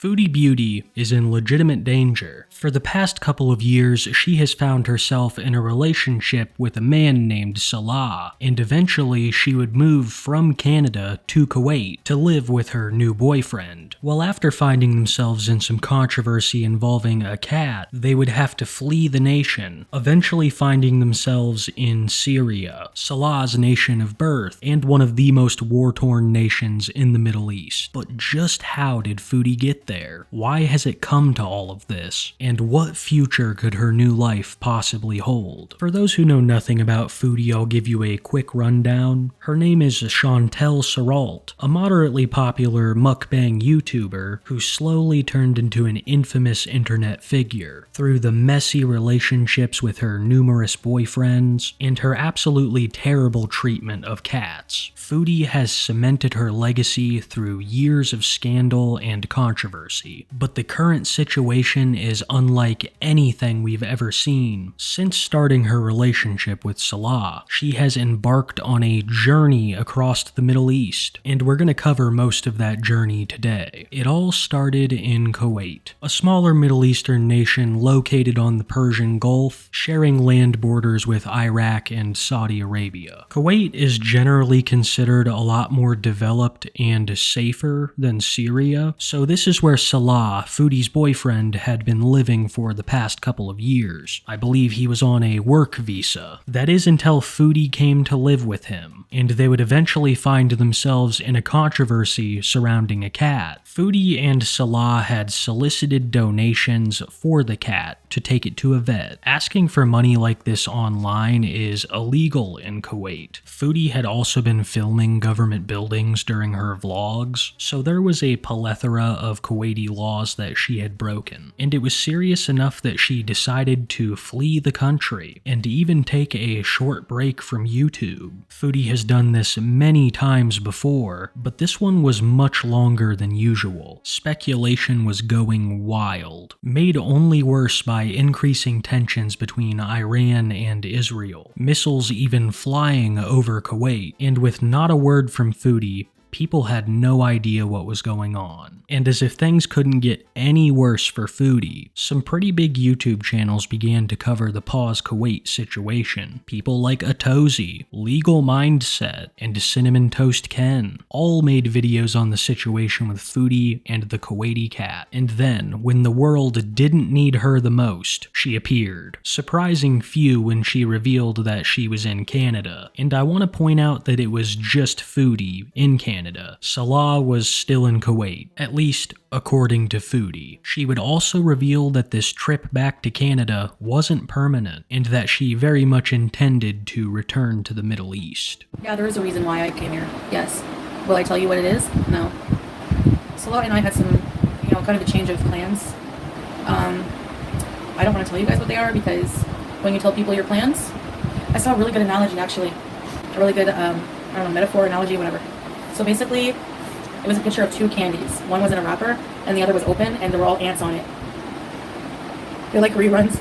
Foodie Beauty is in legitimate danger. For the past couple of years, she has found herself in a relationship with a man named Salah, and eventually she would move from Canada to Kuwait to live with her new boyfriend. Well, after finding themselves in some controversy involving a cat, they would have to flee the nation, eventually finding themselves in Syria, Salah's nation of birth, and one of the most war-torn nations in the Middle East. But just how did Foodie get there? Why has it come to all of this? And what future could her new life possibly hold? For those who know nothing about Foodie, I'll give you a quick rundown. Her name is Chantel Saralt, a moderately popular mukbang YouTuber who slowly turned into an infamous internet figure through the messy relationships with her numerous boyfriends and her absolutely terrible treatment of cats. Foodie has cemented her legacy through years of scandal and controversy. But the current situation is unlike anything we've ever seen. Since starting her relationship with Salah, she has embarked on a journey across the Middle East, and we're going to cover most of that journey today. It all started in Kuwait, a smaller Middle Eastern nation located on the Persian Gulf, sharing land borders with Iraq and Saudi Arabia. Kuwait is generally considered a lot more developed and safer than Syria, so this is where Salah, Foodie's boyfriend, had been living for the past couple of years. I believe he was on a work visa. That is until Foodie came to live with him, and they would eventually find themselves in a controversy surrounding a cat. Foodie and Salah had solicited donations for the cat to take it to a vet. Asking for money like this online is illegal in Kuwait. Foodie had also been filming government buildings during her vlogs, so there was a plethora of Kuwaiti laws that she had broken, and it was serious enough that she decided to flee the country and even take a short break from YouTube. Foodie has done this many times before, but this one was much longer than usual. Speculation was going wild, made only worse by increasing tensions between Iran and Israel, missiles even flying over Kuwait, and with not a word from Foodie, people had no idea what was going on. And as if things couldn't get any worse for Foodie, some pretty big YouTube channels began to cover the Pause Kuwait situation. People like Atozi, Legal Mindset, and Cinnamon Toast Ken all made videos on the situation with Foodie and the Kuwaiti cat. And then, when the world didn't need her the most, she appeared. Surprising few when she revealed that she was in Canada. And I want to point out that it was just Foodie in Canada. Salah was still in Kuwait, at least according to Foodie. She would also reveal that this trip back to Canada wasn't permanent, and that she very much intended to return to the Middle East. Yeah, there is a reason why I came here, yes. Will I tell you what it is? No. Salah and I had some, kind of a change of plans. I don't want to tell you guys what they are, because when you tell people your plans, I saw a really good analogy, actually. A really good, metaphor, analogy, whatever. So basically, it was a picture of two candies. One was in a wrapper, and the other was open, and there were all ants on it. They're like reruns.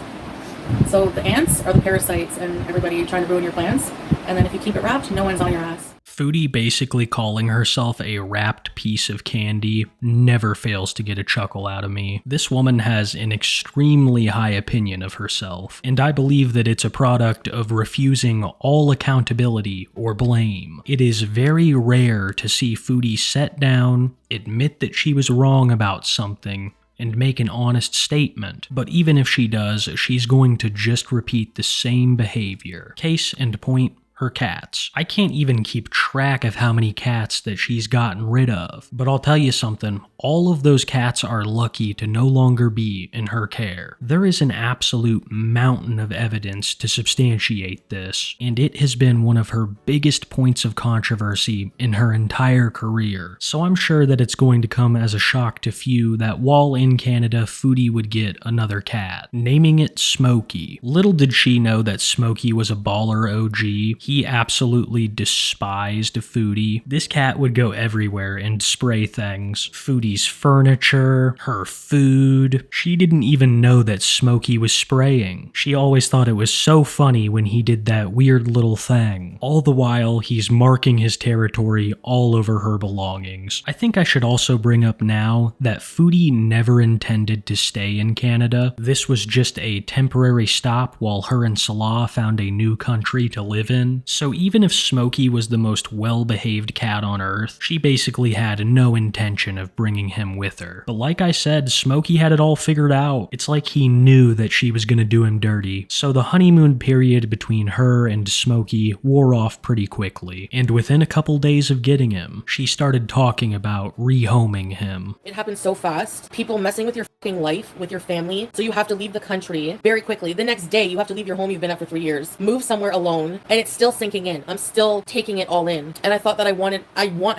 So the ants are the parasites and everybody trying to ruin your plans. And then if you keep it wrapped, no one's on your ass. Foodie basically calling herself a wrapped piece of candy never fails to get a chuckle out of me. This woman has an extremely high opinion of herself, and I believe that it's a product of refusing all accountability or blame. It is very rare to see Foodie sit down, admit that she was wrong about something, and make an honest statement. But even if she does, she's going to just repeat the same behavior. Case in point, her cats. I can't even keep track of how many cats that she's gotten rid of, but I'll tell you something, all of those cats are lucky to no longer be in her care. There is an absolute mountain of evidence to substantiate this, and it has been one of her biggest points of controversy in her entire career. So I'm sure that it's going to come as a shock to few that while in Canada, Foodie would get another cat, naming it Smokey. Little did she know that Smokey was a baller OG. He absolutely despised Foodie. This cat would go everywhere and spray things. Foodie's furniture, her food. She didn't even know that Smokey was spraying. She always thought it was so funny when he did that weird little thing. All the while, he's marking his territory all over her belongings. I think I should also bring up now that Foodie never intended to stay in Canada. This was just a temporary stop while her and Salah found a new country to live in. So even if Smokey was the most well-behaved cat on earth, she basically had no intention of bringing him with her. But like I said, Smokey had it all figured out. It's like he knew that she was gonna do him dirty. So the honeymoon period between her and Smokey wore off pretty quickly, and within a couple days of getting him, she started talking about rehoming him. It happened so fast. People messing with your fucking life, with your family, so you have to leave the country very quickly. The next day, you have to leave your home you've been at for 3 years, move somewhere alone, and it's still sinking in. I'm still taking it all in. And I thought that I want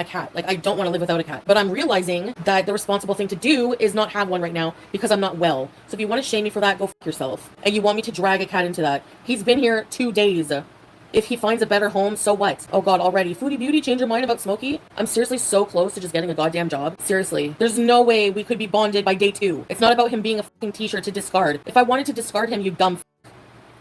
a cat. Like, I don't want to live without a cat. But I'm realizing that the responsible thing to do is not have one right now because I'm not well. So if you want to shame me for that, go fuck yourself. And you want me to drag a cat into that. He's been here 2 days. If he finds a better home, so what? Oh god, already. Foodie Beauty, change your mind about Smokey? I'm seriously so close to just getting a goddamn job. Seriously. There's no way we could be bonded by day 2. It's not about him being a fucking t-shirt to discard. If I wanted to discard him, you dumb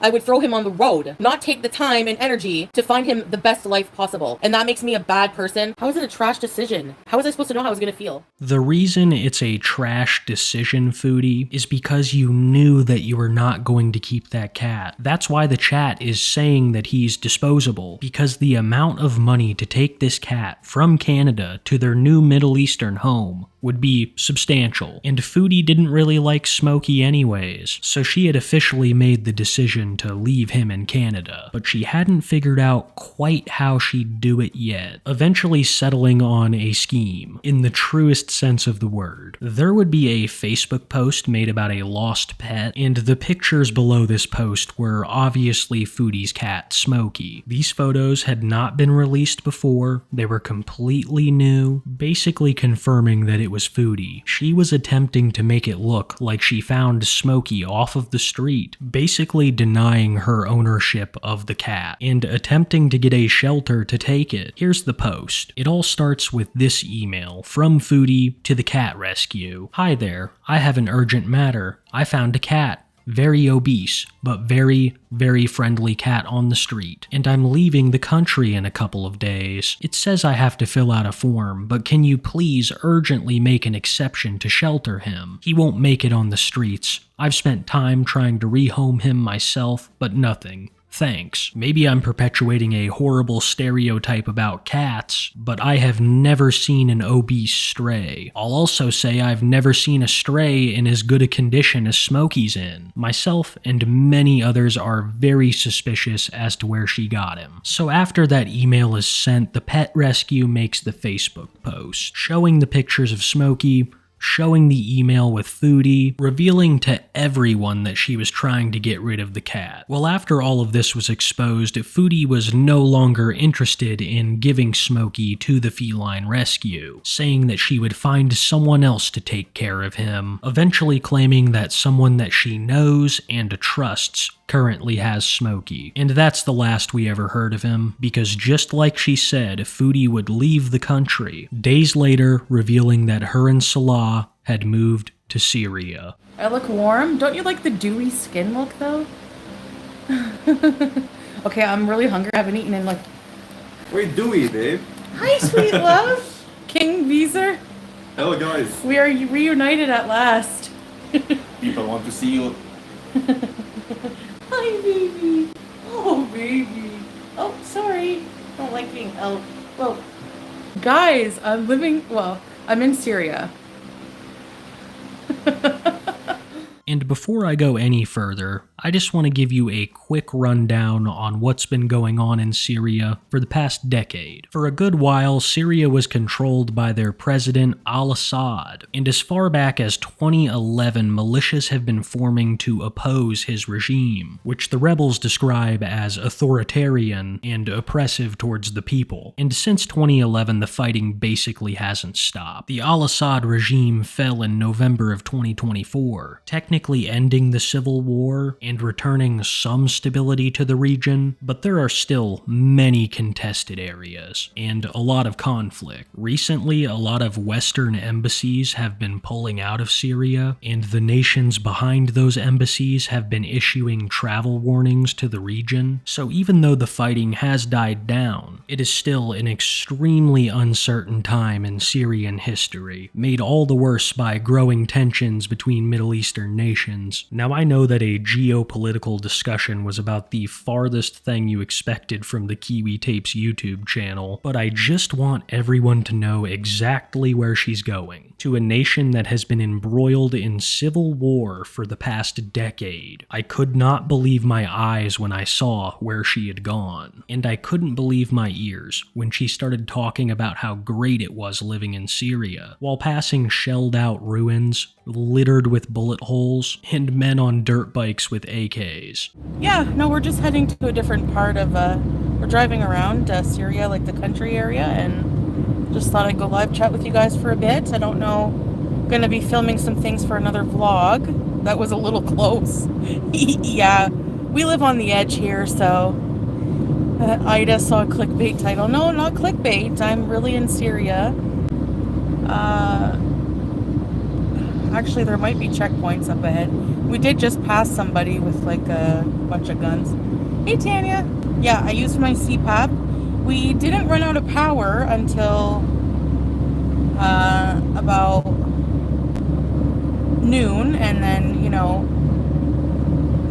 I would throw him on the road, not take the time and energy to find him the best life possible. And that makes me a bad person. How is it a trash decision? How was I supposed to know how I was going to feel? The reason it's a trash decision, Foodie, is because you knew that you were not going to keep that cat. That's why the chat is saying that he's disposable, because the amount of money to take this cat from Canada to their new Middle Eastern home would be substantial, and Foodie didn't really like Smokey anyways, so she had officially made the decision to leave him in Canada, but she hadn't figured out quite how she'd do it yet, eventually settling on a scheme, in the truest sense of the word. There would be a Facebook post made about a lost pet, and the pictures below this post were obviously Foodie's cat, Smokey. These photos had not been released before, they were completely new, basically confirming that it was Foodie. She was attempting to make it look like she found Smokey off of the street, basically denying her ownership of the cat, and attempting to get a shelter to take it. Here's the post. It all starts with this email from Foodie to the cat rescue. Hi there, I have an urgent matter. I found a cat. Very obese, but very, very friendly cat on the street, and I'm leaving the country in a couple of days. It says I have to fill out a form, but can you please urgently make an exception to shelter him? He won't make it on the streets. I've spent time trying to rehome him myself, but nothing. Thanks. Maybe I'm perpetuating a horrible stereotype about cats, but I have never seen an obese stray. I'll also say I've never seen a stray in as good a condition as Smokey's in. Myself and many others are very suspicious as to where she got him. So after that email is sent, the pet rescue makes the Facebook post, showing the pictures of Smokey, showing the email with Foodie, revealing to everyone that she was trying to get rid of the cat. Well, after all of this was exposed, Foodie was no longer interested in giving Smokey to the feline rescue, saying that she would find someone else to take care of him, eventually claiming that someone that she knows and trusts currently has Smokey. And that's the last we ever heard of him, because just like she said, Foodie would leave the country, days later revealing that her and Salah had moved to Syria. I look warm. Don't you like the dewy skin look though? Okay, I'm really hungry. I haven't eaten in like... Wait, dewy, babe. Hi, sweet love. King Beezer. Hello, guys. We are reunited at last. People want to see you. Hi, baby. Oh, baby. Oh, sorry. Don't like being out. Well, guys, I'm in Syria. And before I go any further, I just want to give you a quick rundown on what's been going on in Syria for the past decade. For a good while, Syria was controlled by their president al-Assad, and as far back as 2011, militias have been forming to oppose his regime, which the rebels describe as authoritarian and oppressive towards the people. And since 2011, the fighting basically hasn't stopped. The al-Assad regime fell in November of 2024, technically ending the civil war and returning some stability to the region, but there are still many contested areas and a lot of conflict. Recently, a lot of Western embassies have been pulling out of Syria, and the nations behind those embassies have been issuing travel warnings to the region, so even though the fighting has died down, it is still an extremely uncertain time in Syrian history, made all the worse by growing tensions between Middle Eastern nations. Now, I know that a geopolitical discussion was about the farthest thing you expected from the Kiwi Tapes YouTube channel, but I just want everyone to know exactly where she's going. To a nation that has been embroiled in civil war for the past decade. I could not believe my eyes when I saw where she had gone, and I couldn't believe my ears when she started talking about how great it was living in Syria, while passing shelled-out ruins littered with bullet holes and men on dirt bikes with AKs. Yeah, no, we're just heading to a different part of, we're driving around Syria, like the country area, and just thought I'd go live chat with you guys for a bit. I don't know, gonna be filming some things for another vlog. That was a little close. Yeah, we live on the edge here, so Ida saw a clickbait title. No, not clickbait. I'm really in Syria. Actually, there might be checkpoints up ahead. We did just pass somebody with like a bunch of guns. Hey, Tanya. Yeah, I used my CPAP. We didn't run out of power until about noon, and then, you know,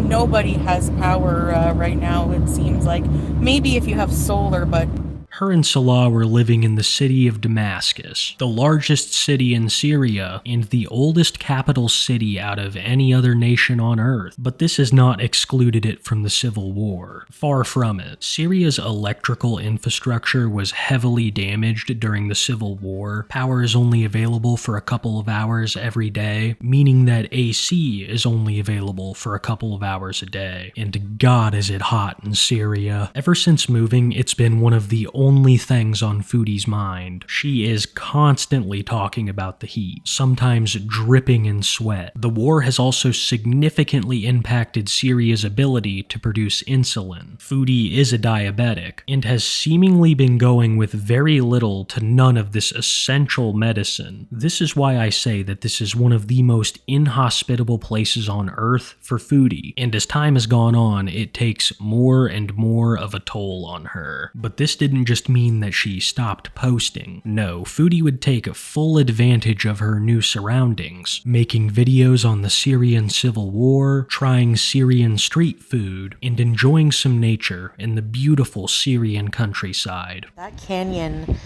nobody has power right now, it seems like. Maybe if you have solar, but... Her and Salah were living in the city of Damascus, the largest city in Syria and the oldest capital city out of any other nation on earth, but this has not excluded it from the civil war. Far from it. Syria's electrical infrastructure was heavily damaged during the civil war. Power is only available for a couple of hours every day, meaning that AC is only available for a couple of hours a day. And God, is it hot in Syria. Ever since moving, it's been one of the only things on Foodie's mind. She is constantly talking about the heat, sometimes dripping in sweat. The war has also significantly impacted Syria's ability to produce insulin. Foodie is a diabetic, and has seemingly been going with very little to none of this essential medicine. This is why I say that this is one of the most inhospitable places on earth for Foodie, and as time has gone on, it takes more and more of a toll on her. But this didn't just mean that she stopped posting. No, Foodie would take full advantage of her new surroundings, making videos on the Syrian civil war, trying Syrian street food, and enjoying some nature in the beautiful Syrian countryside. That canyon,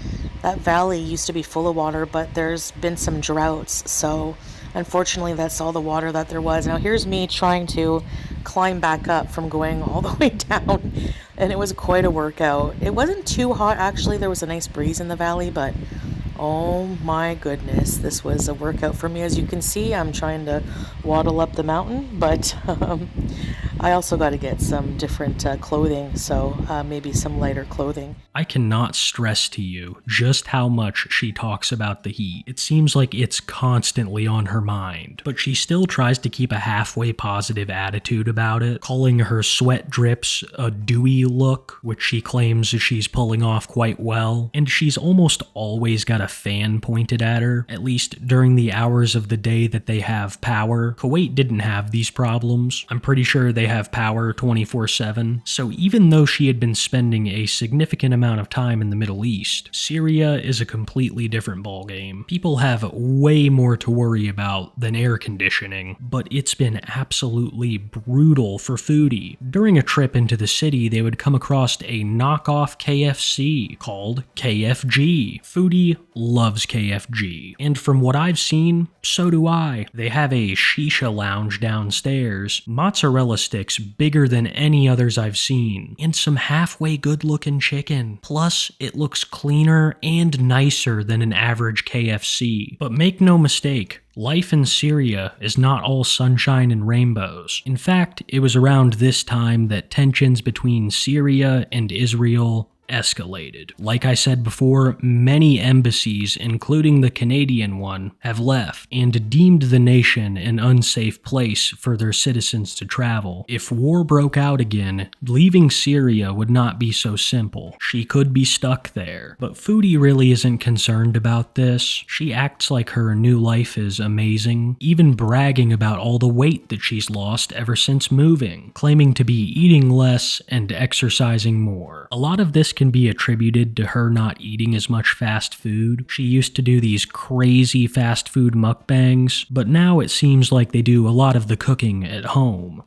that valley used to be full of water, but there's been some droughts, so unfortunately that's all the water that there was. Now here's me trying to climb back up from going all the way down, and it was quite a workout. It wasn't too hot, actually. There was a nice breeze in the valley, but oh my goodness, this was a workout for me. As you can see, I'm trying to waddle up the mountain, but I also got to get some different clothing, so maybe some lighter clothing. I cannot stress to you just how much she talks about the heat. It seems like it's constantly on her mind, but she still tries to keep a halfway positive attitude about it, calling her sweat drips a dewy look, which she claims she's pulling off quite well, and she's almost always got a fan pointed at her, at least during the hours of the day that they have power. Kuwait didn't have these problems. I'm pretty sure they have power 24/7, so even though she had been spending a significant amount of time in the Middle East, Syria is a completely different ballgame. People have way more to worry about than air conditioning, but it's been absolutely brutal for Foodie. During a trip into the city, they would come across a knockoff KFC called KFG. Foodie loves KFG, and from what I've seen, so do I. They have a shisha lounge downstairs, mozzarella sticks bigger than any others I've seen, and some halfway good-looking chicken. Plus, it looks cleaner and nicer than an average KFC. But make no mistake, life in Syria is not all sunshine and rainbows. In fact, it was around this time that tensions between Syria and Israel escalated. Like I said before, many embassies, including the Canadian one, have left and deemed the nation an unsafe place for their citizens to travel. If war broke out again, leaving Syria would not be so simple. She could be stuck there. But Foodie really isn't concerned about this. She acts like her new life is amazing, even bragging about all the weight that she's lost ever since moving, claiming to be eating less and exercising more. A lot of this can be attributed to her not eating as much fast food. She used to do these crazy fast food mukbangs, but now it seems like they do a lot of the cooking at home.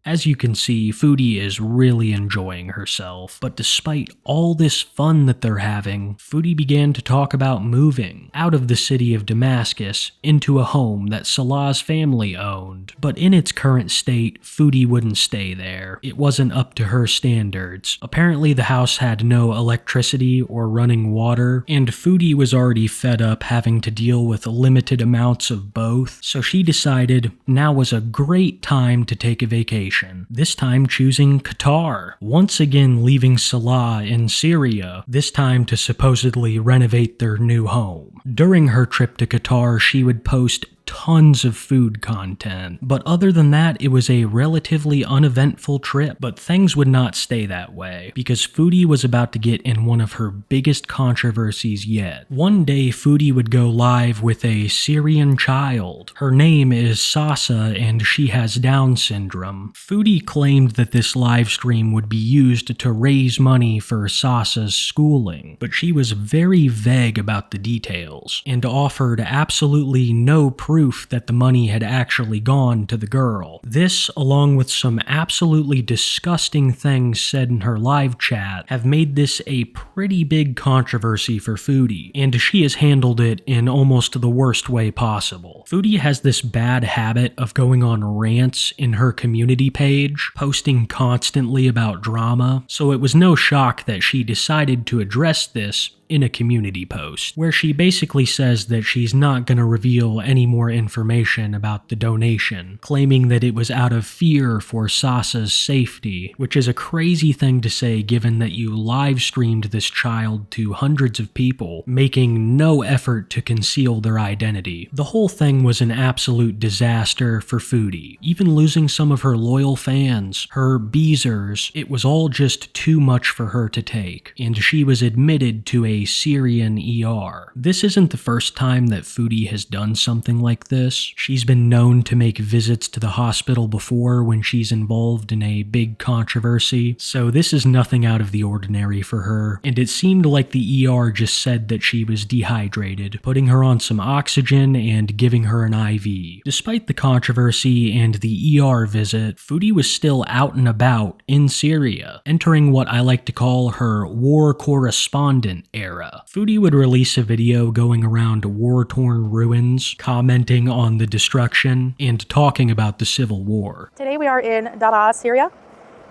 As you can see, Foodie is really enjoying herself, but despite all this fun that they're having, Foodie began to talk about moving out of the city of Damascus into a home that Salah's family owned. But in its current state, Foodie wouldn't stay there. It wasn't up to her standards. Apparently the house had no electricity or running water, and Foodie was already fed up having to deal with limited amounts of both, so she decided now was a great time to take a vacation. This time choosing Qatar, once again leaving Salah in Syria, this time to supposedly renovate their new home. During her trip to Qatar, she would post tons of food content, but other than that, it was a relatively uneventful trip. But things would not stay that way, because Foodie was about to get in one of her biggest controversies yet. One day, Foodie would go live with a Syrian child. Her name is Sasa, and she has Down syndrome. Foodie claimed that this live stream would be used to raise money for Sasa's schooling, but she was very vague about the details, and offered absolutely no proof that the money had actually gone to the girl. This, along with some absolutely disgusting things said in her live chat, have made this a pretty big controversy for Foodie, and she has handled it in almost the worst way possible. Foodie has this bad habit of going on rants in her community page, posting constantly about drama, so it was no shock that she decided to address this in a community post, where she basically says that she's not going to reveal any more information about the donation, claiming that it was out of fear for Sasa's safety, which is a crazy thing to say given that you live streamed this child to hundreds of people, making no effort to conceal their identity. The whole thing was an absolute disaster for Foodie, even losing some of her loyal fans, her beezers. It was all just too much for her to take, and she was admitted to a Syrian ER. This isn't the first time that Foodie has done something like this. She's been known to make visits to the hospital before when she's involved in a big controversy, so this is nothing out of the ordinary for her, and it seemed like the ER just said that she was dehydrated, putting her on some oxygen and giving her an IV. Despite the controversy and the ER visit, Foodie was still out and about in Syria, entering what I like to call her war correspondent era. Foodie would release a video going around war-torn ruins, commenting on the destruction, and talking about the civil war. Today we are in Daraa, Syria.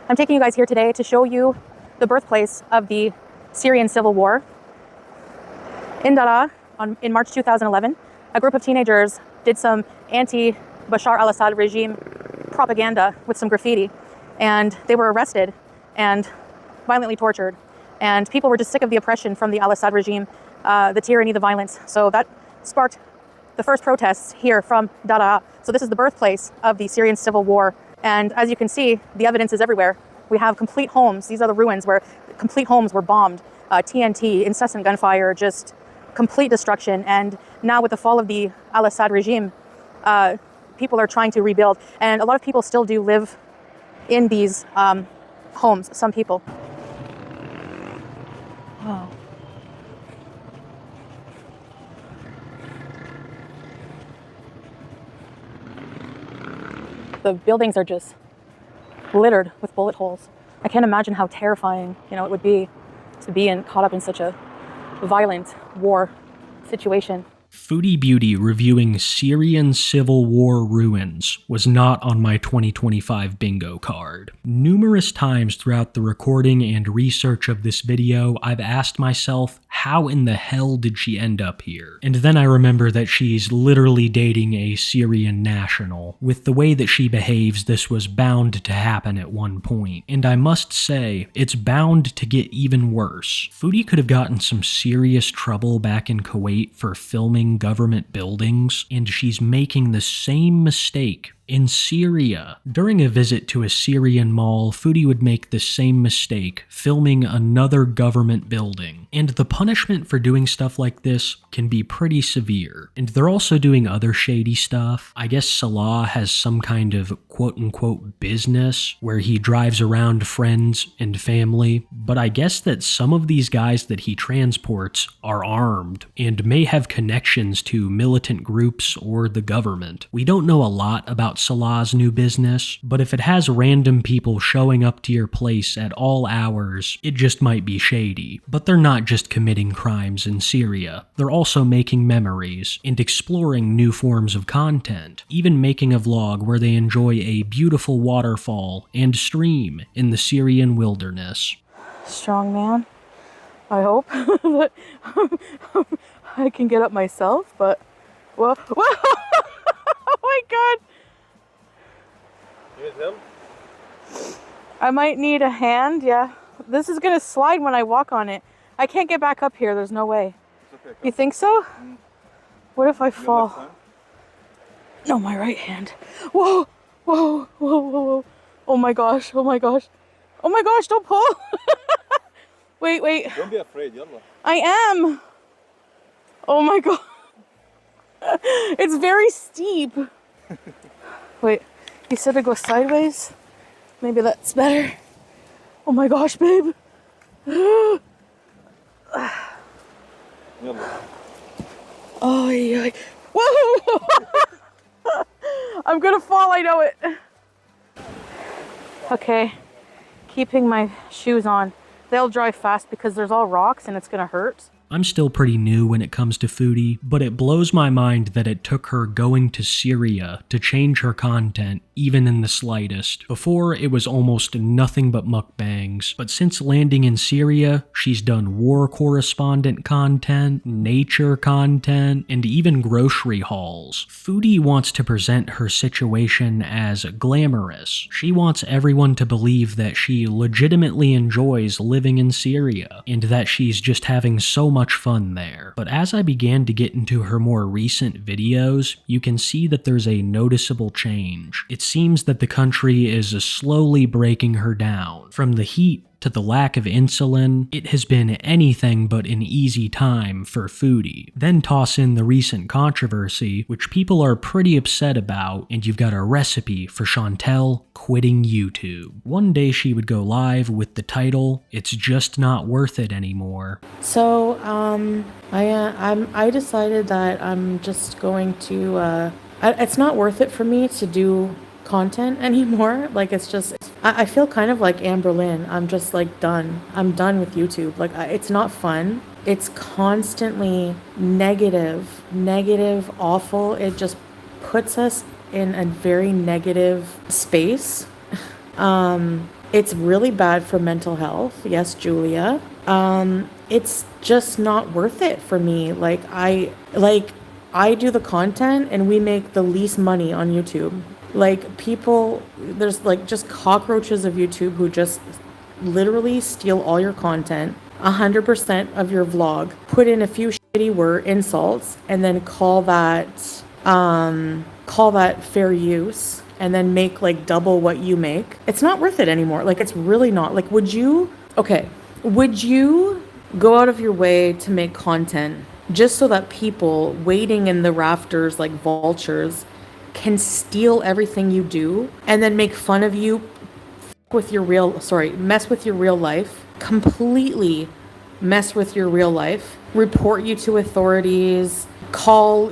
I'm taking you guys here today to show you the birthplace of the Syrian civil war. In Daraa, in March 2011, a group of teenagers did some anti-Bashar al-Assad regime propaganda with some graffiti, and they were arrested and violently tortured. And people were just sick of the oppression from the al-Assad regime, the tyranny, the violence. So that sparked the first protests here from Daraa. So this is the birthplace of the Syrian civil war. And as you can see, the evidence is everywhere. We have complete homes. These are the ruins where complete homes were bombed. TNT, incessant gunfire, just complete destruction. And now with the fall of the al-Assad regime, people are trying to rebuild. And a lot of people still do live in these homes, some people. Wow. The buildings are just littered with bullet holes. I can't imagine how terrifying, it would be to be caught up in such a violent war situation. Foodie Beauty reviewing Syrian civil war ruins was not on my 2025 bingo card. Numerous times throughout the recording and research of this video, I've asked myself, how in the hell did she end up here? And then I remember that she's literally dating a Syrian national. With the way that she behaves, this was bound to happen at one point. And I must say, it's bound to get even worse. Foodie could have gotten some serious trouble back in Kuwait for filming government buildings, and she's making the same mistake in Syria. During a visit to a Syrian mall, Foodie would make the same mistake, filming another government building. And the punishment for doing stuff like this can be pretty severe. And they're also doing other shady stuff. I guess Salah has some kind of quote-unquote business where he drives around friends and family, but I guess that some of these guys that he transports are armed and may have connections to militant groups or the government. We don't know a lot about Salah's new business, but if it has random people showing up to your place at all hours, it just might be shady. But they're not just committing crimes in Syria, they're also making memories and exploring new forms of content, even making a vlog where they enjoy a beautiful waterfall and stream in the Syrian wilderness. Strong man. I hope that I can get up myself, but well, oh my god. Need him? I might need a hand, yeah. This is gonna slide when I walk on it. I can't get back up here, there's no way. It's okay, You think so? What if I Your fall? left hand? No, my right hand. Whoa, whoa, whoa, whoa, whoa. Oh my gosh, oh my gosh. Oh my gosh, don't pull. Wait. Don't be afraid, yalla. I am. Oh my god. It's very steep. Wait, you said to go sideways? Maybe that's better. Oh my gosh, babe. Yalla. Oh, yeah. Whoa! I'm gonna fall, I know it. Okay, keeping my shoes on. They'll dry fast because there's all rocks and it's gonna hurt. I'm still pretty new when it comes to Foodie, but it blows my mind that it took her going to Syria to change her content, even in the slightest. Before, it was almost nothing but mukbangs, but since landing in Syria, she's done war correspondent content, nature content, and even grocery hauls. Foodie wants to present her situation as glamorous. She wants everyone to believe that she legitimately enjoys living in Syria, and that she's just having so much fun there. But as I began to get into her more recent videos, you can see that there's a noticeable change. It seems that the country is slowly breaking her down. From the heat to the lack of insulin, it has been anything but an easy time for Foodie. Then toss in the recent controversy, which people are pretty upset about, and you've got a recipe for Chantel quitting YouTube. One day she would go live with the title, "It's just not worth it anymore." So, I decided that I'm just going to, it's not worth it for me to do content anymore. Like, it's just, I feel kind of like Amber Lynn. I'm just like done. I'm done with YouTube. Like, it's not fun. It's constantly negative, awful. It just puts us in a very negative space. It's really bad for mental health. Yes, Julia. It's just not worth it for me. I do the content and we make the least money on YouTube. Like, people, there's like just cockroaches of YouTube who just literally steal all your content, 100% of your vlog, put in a few shitty insults, and then call that fair use, and then make like double what you make. It's not worth it anymore. Like, it's really not. Like, would you go out of your way to make content just so that people waiting in the rafters like vultures can steal everything you do and then make fun of you, mess with your real life, completely mess with your real life, report you to authorities, call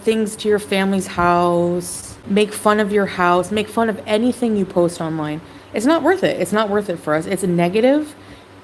things to your family's house, make fun of your house, make fun of anything you post online? It's not worth it. It's not worth it for us. It's a negative.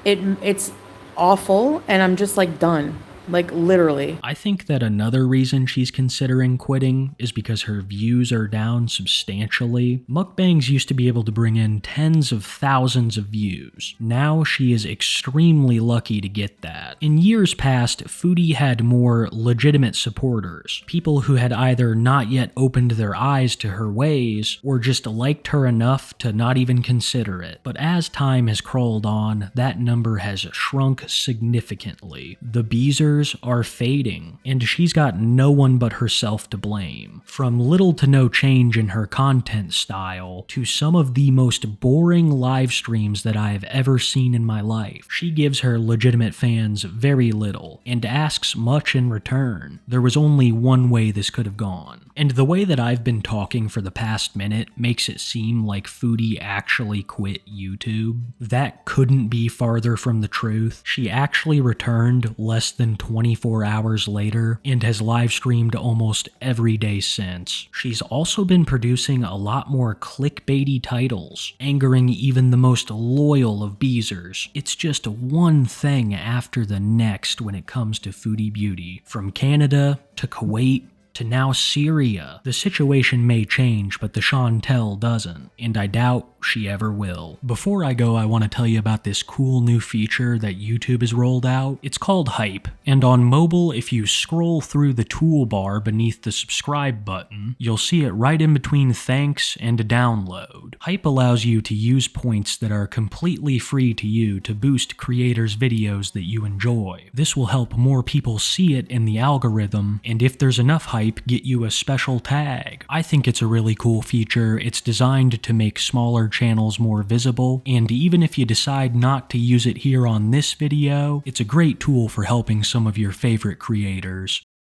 It's awful, and I'm just like done. Like, literally. I think that another reason she's considering quitting is because her views are down substantially. Mukbangs used to be able to bring in tens of thousands of views. Now she is extremely lucky to get that. In years past, Foodie had more legitimate supporters, people who had either not yet opened their eyes to her ways or just liked her enough to not even consider it. But as time has crawled on, that number has shrunk significantly. The Beezers are fading, and she's got no one but herself to blame. From little to no change in her content style to some of the most boring live streams that I have ever seen in my life, she gives her legitimate fans very little and asks much in return. There was only one way this could have gone. And the way that I've been talking for the past minute makes it seem like Foodie actually quit YouTube. That couldn't be farther from the truth. She actually returned less than 24 hours later and has live streamed almost every day since. She's also been producing a lot more clickbaity titles, angering even the most loyal of Beezers. It's just one thing after the next when it comes to Foodie Beauty. From Canada to Kuwait to now Syria. The situation may change, but the Chantel doesn't, and I doubt she ever will. Before I go, I want to tell you about this cool new feature that YouTube has rolled out. It's called Hype, and on mobile, if you scroll through the toolbar beneath the subscribe button, you'll see it right in between thanks and download. Hype allows you to use points that are completely free to you to boost creators' videos that you enjoy. This will help more people see it in the algorithm, and if there's enough hype, get you a special tag. I think it's a really cool feature. It's designed to make smaller channels more visible, and even if you decide not to use it here on this video, it's a great tool for helping some of your favorite creators.